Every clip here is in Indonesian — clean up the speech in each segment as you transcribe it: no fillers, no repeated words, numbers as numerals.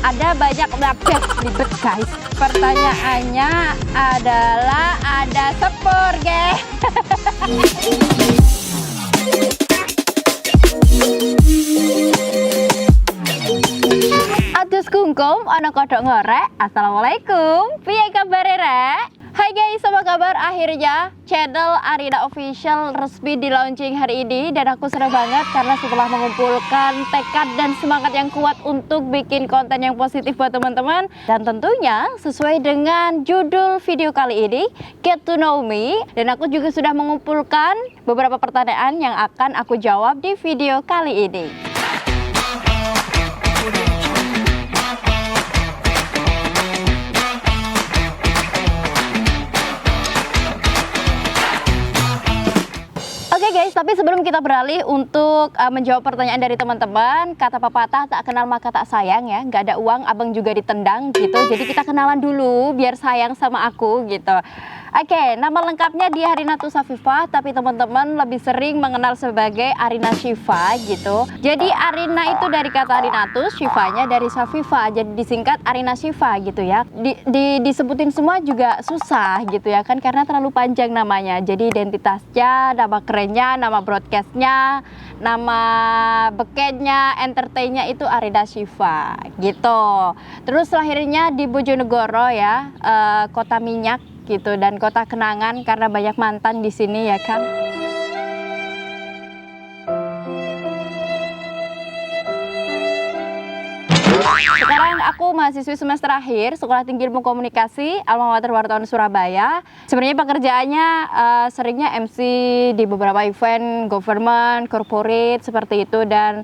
Ada banyak ribet guys. Pertanyaannya adalah ada sepur, guys. Atus kungkum, ana kodok ngorek. Assalamualaikum, piye kabar rek? Hai guys, apa kabar? Akhirnya channel Arina Official resmi di launching hari ini. Dan aku senang banget karena setelah mengumpulkan tekad dan semangat yang kuat untuk bikin konten yang positif buat teman-teman. Dan tentunya sesuai dengan judul video kali ini, Get to Know Me. Dan aku juga sudah mengumpulkan beberapa pertanyaan yang akan aku jawab di video kali ini. Oke guys, tapi sebelum kita beralih untuk menjawab pertanyaan dari teman-teman, kata pepatah tak kenal maka tak sayang ya. Nggak ada uang, abang juga ditendang gitu. Jadi kita kenalan dulu biar sayang sama aku gitu. Oke, nama lengkapnya dia Arinatus Afifah, tapi teman-teman lebih sering mengenal sebagai Arina Syifa gitu. Jadi Arina itu dari kata Arinatus, Syifanya dari Safifah, jadi disingkat Arina Syifa gitu ya. Disebutin semua juga susah gitu ya kan, karena terlalu panjang namanya. Jadi identitasnya, nama kerennya, nama broadcastnya, nama bekennya, entertainnya itu Arina Syifa gitu. Terus lahirnya di Bojonegoro ya, kota minyak gitu dan kota kenangan karena banyak mantan di sini ya kan. Sekarang aku mahasiswi semester akhir Sekolah Tinggi Ilmu Komunikasi Alma Mater Wartawan Surabaya. Sebenarnya pekerjaannya seringnya MC di beberapa event government, corporate seperti itu, dan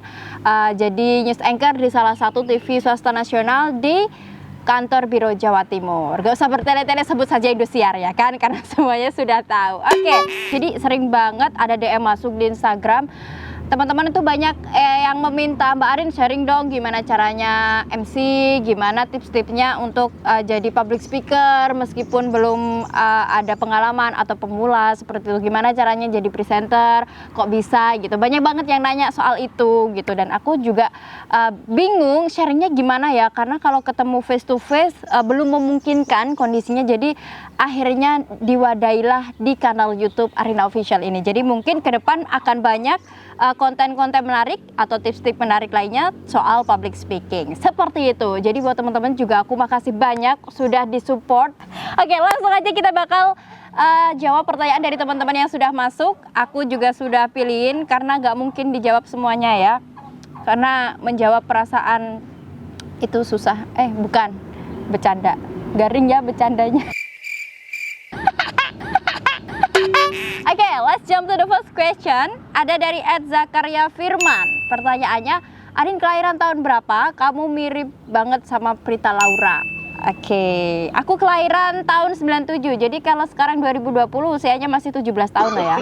jadi news anchor di salah satu TV swasta nasional di kantor Biro Jawa Timur. Gak usah bertele-tele, sebut saja Indosiar ya kan, karena semuanya sudah tahu. Oke, jadi sering banget ada DM masuk di Instagram. Teman-teman itu banyak yang meminta, Mbak Arin sharing dong gimana caranya MC, gimana tips-tipsnya untuk jadi public speaker meskipun belum ada pengalaman atau pemula seperti itu. Gimana caranya jadi presenter, kok bisa gitu. Banyak banget yang nanya soal itu gitu, dan aku juga bingung sharingnya gimana ya, karena kalau ketemu face to face belum memungkinkan kondisinya. Jadi akhirnya diwadailah di kanal YouTube Arina Official ini. Jadi mungkin ke depan akan banyak konten-konten menarik atau tips-tips menarik lainnya soal public speaking seperti itu. Jadi buat teman-teman juga aku makasih banyak sudah disupport. Oke, langsung aja kita bakal jawab pertanyaan dari teman-teman yang sudah masuk. Aku juga sudah pilihin karena nggak mungkin dijawab semuanya ya, karena menjawab perasaan itu susah. Bukan bercanda, garing ya bercandanya. Oke, let's jump to the first question. Ada dari @Zakaria Firman. Pertanyaannya, Arin kelahiran tahun berapa? Kamu mirip banget sama Prita Laura. Oke, aku kelahiran tahun 97. Jadi kalau sekarang 2020 usianya masih 17 tahun lah ya.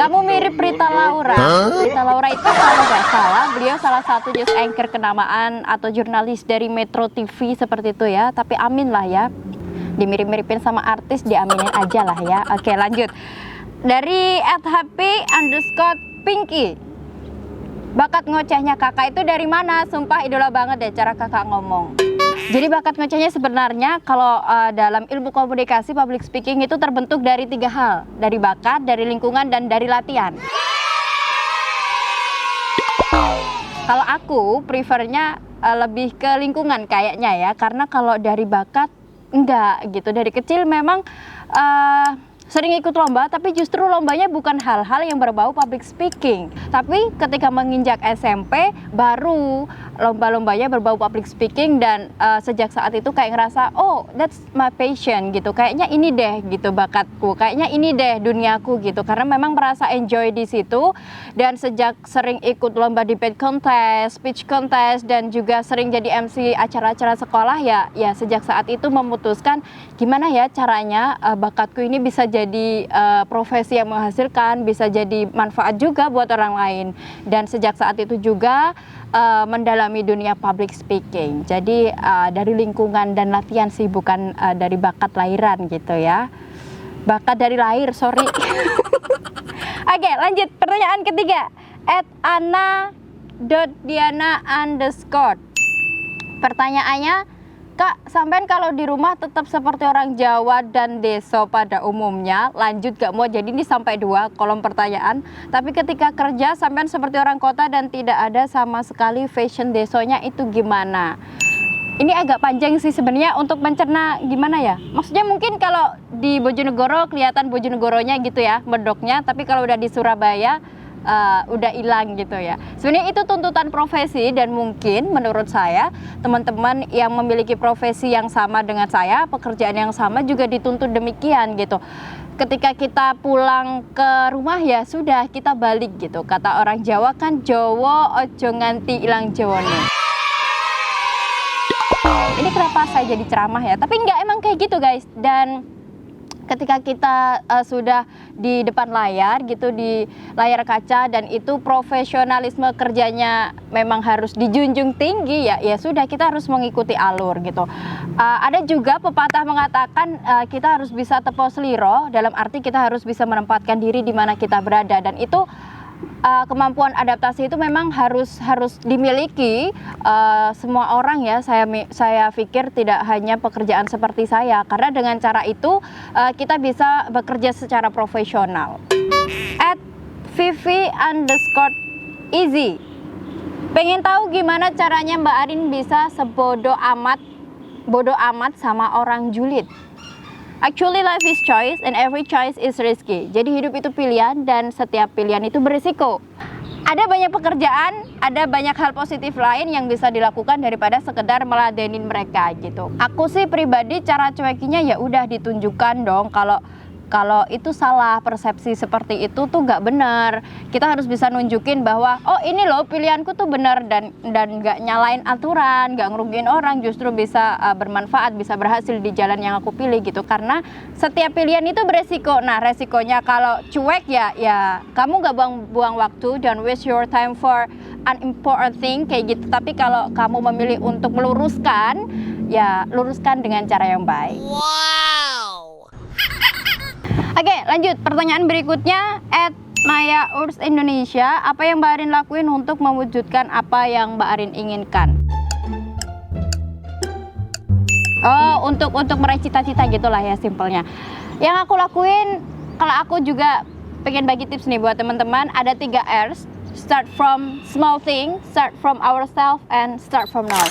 Kamu mirip Prita Laura. Prita Laura itu kalau nggak salah, beliau salah satu news anchor kenamaan atau jurnalis dari Metro TV seperti itu ya. Tapi amin lah ya. Dimirip-miripin sama artis, diaminin aja lah ya. Oke, lanjut. Dari @hp_pinky, bakat ngocehnya kakak itu dari mana? Sumpah idola banget deh cara kakak ngomong. Jadi bakat ngocehnya sebenarnya kalau dalam ilmu komunikasi public speaking itu terbentuk dari 3 hal. Dari bakat, dari lingkungan, dan dari latihan. Kalau aku prefernya lebih ke lingkungan kayaknya ya, karena kalau dari bakat enggak gitu. Dari kecil memang sering ikut lomba, tapi justru lombanya bukan hal-hal yang berbau public speaking. Tapi ketika menginjak SMP, baru lomba-lombanya berbau public speaking, dan sejak saat itu kayak ngerasa, oh that's my passion gitu. Kayaknya ini deh gitu bakatku, kayaknya ini deh duniaku gitu. Karena memang merasa enjoy di situ, dan sejak sering ikut lomba debate contest, speech contest, dan juga sering jadi MC acara-acara sekolah ya sejak saat itu memutuskan gimana ya caranya bakatku ini bisa jadi profesi yang menghasilkan, bisa jadi manfaat juga buat orang lain. Dan sejak saat itu juga mendalami dunia public speaking. Jadi dari lingkungan dan latihan sih, bukan dari bakat lahiran gitu ya. Bakat dari lahir, sorry. Oke, lanjut pertanyaan ketiga. @ana.diana_. Pertanyaannya, Kak, sampean kalau di rumah tetap seperti orang Jawa dan Deso pada umumnya, lanjut gak mau, jadi ini sampai 2 kolom pertanyaan. Tapi ketika kerja sampean seperti orang kota dan tidak ada sama sekali fashion Desonya, itu gimana? Ini agak panjang sih sebenarnya untuk mencerna gimana ya. Maksudnya mungkin kalau di Bojonegoro kelihatan Bojonegoronya gitu ya, medoknya, tapi kalau udah di Surabaya udah hilang gitu ya. Sebenarnya itu tuntutan profesi dan mungkin menurut saya teman-teman yang memiliki profesi yang sama dengan saya, pekerjaan yang sama juga dituntut demikian gitu. Ketika kita pulang ke rumah ya sudah kita balik gitu. Kata orang Jawa kan Jowo ojo nganti ilang Jawone. Ini kenapa saya jadi ceramah ya? Tapi enggak, emang kayak gitu guys. Dan ketika kita sudah di depan layar gitu, di layar kaca, dan itu profesionalisme kerjanya memang harus dijunjung tinggi ya sudah kita harus mengikuti alur gitu. Ada juga pepatah mengatakan kita harus bisa tepo seliro, dalam arti kita harus bisa menempatkan diri di mana kita berada, dan itu kemampuan adaptasi itu memang harus dimiliki semua orang ya. Saya pikir tidak hanya pekerjaan seperti saya, karena dengan cara itu kita bisa bekerja secara profesional. @vivi_easy pengen tahu gimana caranya Mbak Arin bisa sebodoh amat sama orang julid. Actually life is choice and every choice is risky. Jadi hidup itu pilihan dan setiap pilihan itu berisiko. Ada banyak pekerjaan, ada banyak hal positif lain yang bisa dilakukan daripada sekedar meladenin mereka gitu. Aku sih pribadi cara cuekinya ya udah ditunjukkan dong kalau itu salah, persepsi seperti itu tuh nggak benar. Kita harus bisa nunjukin bahwa oh ini loh pilihanku tuh benar, dan nggak nyalain aturan, nggak ngerugiin orang, justru bisa bermanfaat, bisa berhasil di jalan yang aku pilih gitu. Karena setiap pilihan itu beresiko. Nah resikonya kalau cuek ya kamu nggak buang waktu, don't waste your time for unimportant thing kayak gitu. Tapi kalau kamu memilih untuk meluruskan, ya luruskan dengan cara yang baik. Wow. Oke, lanjut. Pertanyaan berikutnya @maya_urs_indonesia. Apa yang Mbak Arin lakuin untuk mewujudkan apa yang Mbak Arin inginkan? Oh, untuk meraih cita-cita gitulah ya simpelnya. Yang aku lakuin, kalau aku juga pengen bagi tips nih buat teman-teman, ada 3 R's. Start from small thing, start from ourselves, and start from now.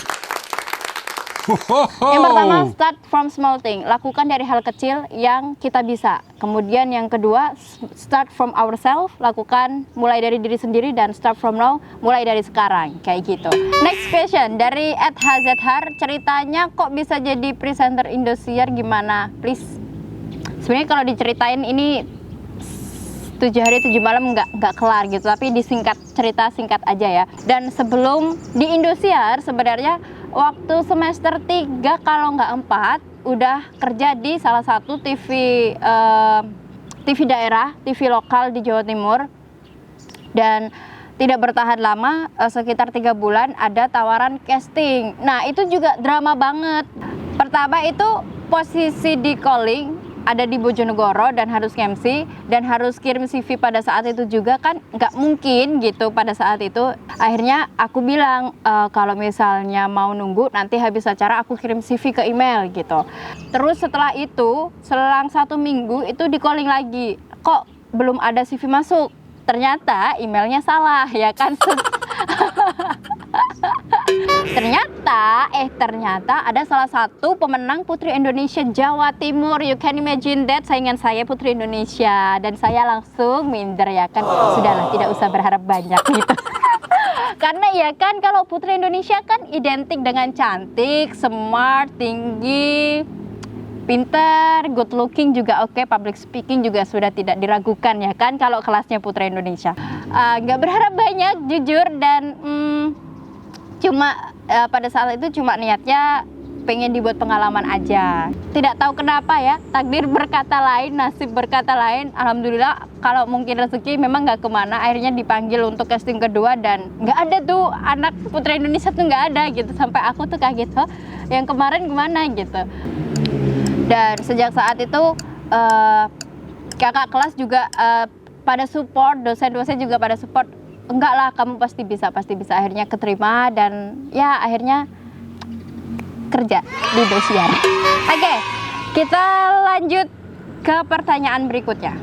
Yang pertama, start from small thing, lakukan dari hal kecil yang kita bisa. Kemudian yang kedua, start from ourselves, lakukan mulai dari diri sendiri, dan start from now, mulai dari sekarang, kayak gitu. Next question dari @hzhar, ceritanya kok bisa jadi presenter Indosiar gimana? Please. Sebenarnya kalau diceritain ini 7 hari 7 malam nggak kelar gitu, tapi disingkat, cerita singkat aja ya. Dan sebelum di Indosiar sebenarnya waktu semester 3 kalau nggak 4 udah kerja di salah satu TV daerah, TV lokal di Jawa Timur, dan tidak bertahan lama, sekitar 3 bulan ada tawaran casting. Nah itu juga drama banget. Pertama itu posisi di calling, ada di Bojonegoro dan harus MC dan harus kirim CV pada saat itu juga, kan nggak mungkin gitu pada saat itu. Akhirnya aku bilang kalau misalnya mau nunggu nanti habis acara aku kirim CV ke email gitu. Terus setelah itu selang 1 minggu itu di calling lagi, kok belum ada CV masuk, ternyata emailnya salah ya kan. Ternyata ada salah satu pemenang Putri Indonesia Jawa Timur. You can imagine that, saingan saya Putri Indonesia, dan saya langsung minder ya kan. Sudahlah, tidak usah berharap banyak gitu. Karena ya kan kalau Putri Indonesia kan identik dengan cantik, smart, tinggi, pinter, good looking juga oke, public speaking juga sudah tidak diragukan ya kan kalau kelasnya Putri Indonesia. Nggak berharap banyak jujur, dan cuma pada saat itu cuma niatnya pengen dibuat pengalaman aja. Tidak tahu kenapa ya, takdir berkata lain, nasib berkata lain. Alhamdulillah kalau mungkin rezeki memang nggak kemana, akhirnya dipanggil untuk casting kedua, dan nggak ada tuh anak Putri Indonesia tuh nggak ada gitu. Sampai aku tuh kaget, oh, yang kemarin gimana gitu. Dan sejak saat itu kakak kelas juga pada support, dosen-dosen juga pada support. Enggak lah, kamu pasti bisa. Akhirnya keterima, dan ya akhirnya kerja di Indosiar. Oke, kita lanjut ke pertanyaan berikutnya.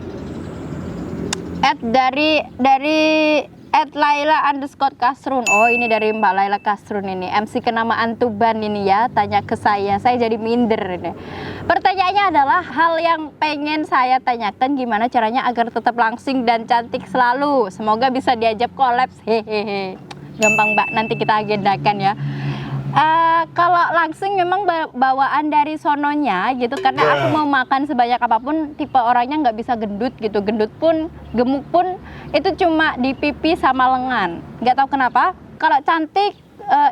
Dari @Laila_Kasrun. Oh, ini dari Mbak Laila Kasrun ini. MC kenamaan Tuban ini ya, tanya ke saya. Saya jadi minder ini. Pertanyaannya adalah hal yang pengen saya tanyakan, gimana caranya agar tetap langsing dan cantik selalu. Semoga bisa diajak kolaps. Hehehe. Gampang Mbak, nanti kita agendakan ya. Kalau langsing memang bawaan dari sononya gitu, karena aku mau makan sebanyak apapun, tipe orangnya nggak bisa gendut gitu. Gendut pun, gemuk pun itu cuma di pipi sama lengan. Nggak tahu kenapa. Kalau cantik,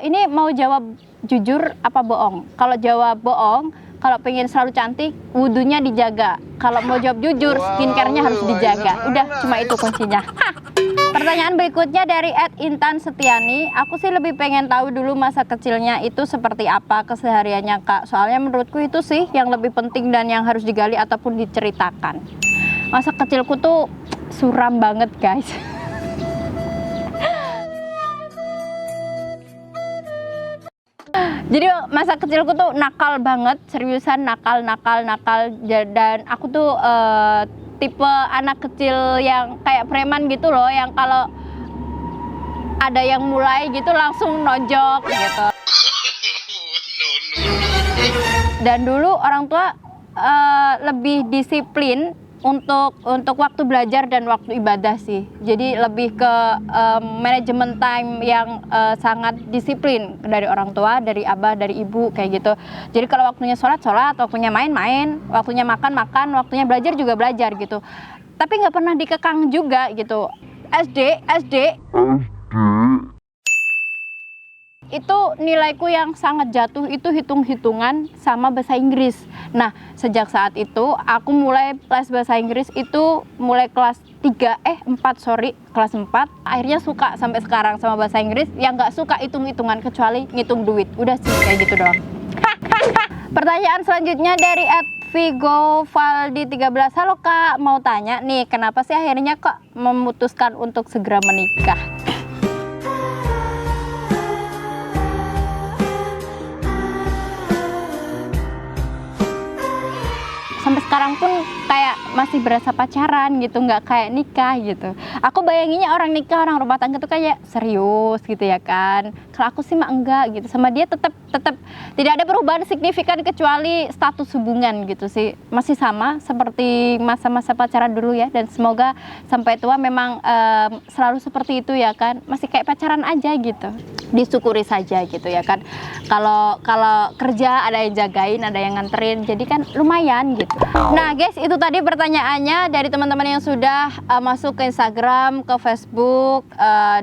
ini mau jawab jujur apa bohong? Kalau jawab bohong, kalau pengen selalu cantik, wudhunya dijaga. Kalau mau jawab jujur, skincare-nya harus dijaga. Udah, cuma itu kuncinya. Pertanyaan berikutnya dari @Intan_Setiani. Aku sih lebih pengen tahu dulu masa kecilnya itu seperti apa kesehariannya Kak. Soalnya menurutku itu sih yang lebih penting dan yang harus digali ataupun diceritakan. Masa kecilku tuh suram banget guys. Jadi masa kecilku tuh nakal banget, seriusan nakal. Dan aku tuh tipe anak kecil yang kayak preman gitu loh, yang kalau ada yang mulai gitu langsung nonjok gitu. Dan dulu orang tua lebih disiplin untuk waktu belajar dan waktu ibadah sih. Jadi lebih ke manajemen time yang sangat disiplin dari orang tua, dari abah, dari ibu kayak gitu. Jadi kalau waktunya sholat, waktunya main, waktunya makan, waktunya belajar juga belajar gitu. Tapi nggak pernah dikekang juga gitu. SD itu nilaiku yang sangat jatuh itu hitung-hitungan sama bahasa Inggris. Nah, sejak saat itu aku mulai les bahasa Inggris itu mulai kelas 4. Akhirnya suka sampai sekarang sama bahasa Inggris. Yang nggak suka hitung-hitungan kecuali ngitung duit. Udah sih kayak gitu doang. Pertanyaan selanjutnya dari @Vigovaldi13. Halo Kak, mau tanya nih, kenapa sih akhirnya kok memutuskan untuk segera menikah? Sampai sekarang pun kayak masih berasa pacaran gitu, nggak kayak nikah gitu. Aku bayanginnya orang nikah, orang rumah tangga tuh kayak serius gitu ya kan. Kalau aku sih mah enggak gitu. Sama dia tetap tidak ada perubahan signifikan kecuali status hubungan gitu sih. Masih sama seperti masa-masa pacaran dulu ya. Dan semoga sampai tua memang selalu seperti itu ya kan. Masih kayak pacaran aja gitu. Disyukuri saja gitu ya kan. Kalau kerja ada yang jagain, ada yang nganterin, jadi kan lumayan gitu. Nah guys, itu tadi pertanyaannya dari teman-teman yang sudah masuk ke Instagram, ke Facebook,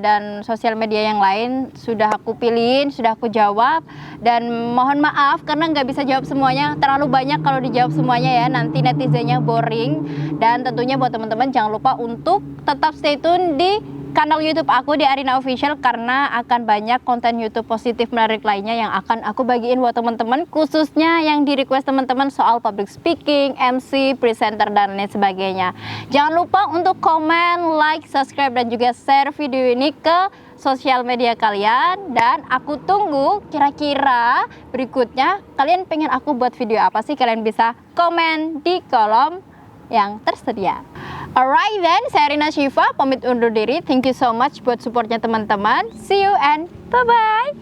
dan sosial media yang lain. Sudah aku pilihin, sudah aku jawab. Dan mohon maaf karena nggak bisa jawab semuanya, terlalu banyak kalau dijawab semuanya ya, nanti netizennya boring. Dan tentunya buat teman-teman jangan lupa untuk tetap stay tune di kanal YouTube aku di Arina Official, karena akan banyak konten YouTube positif menarik lainnya yang akan aku bagiin buat teman-teman, khususnya yang di request teman-teman soal public speaking, MC, presenter dan lain sebagainya. Jangan lupa untuk komen, like, subscribe dan juga share video ini ke sosial media kalian, dan aku tunggu kira-kira berikutnya kalian pengen aku buat video apa sih. Kalian bisa komen di kolom yang tersedia. Alright then, saya Rina Shiva pamit undur diri. Thank you so much buat supportnya teman-teman. See you and bye-bye.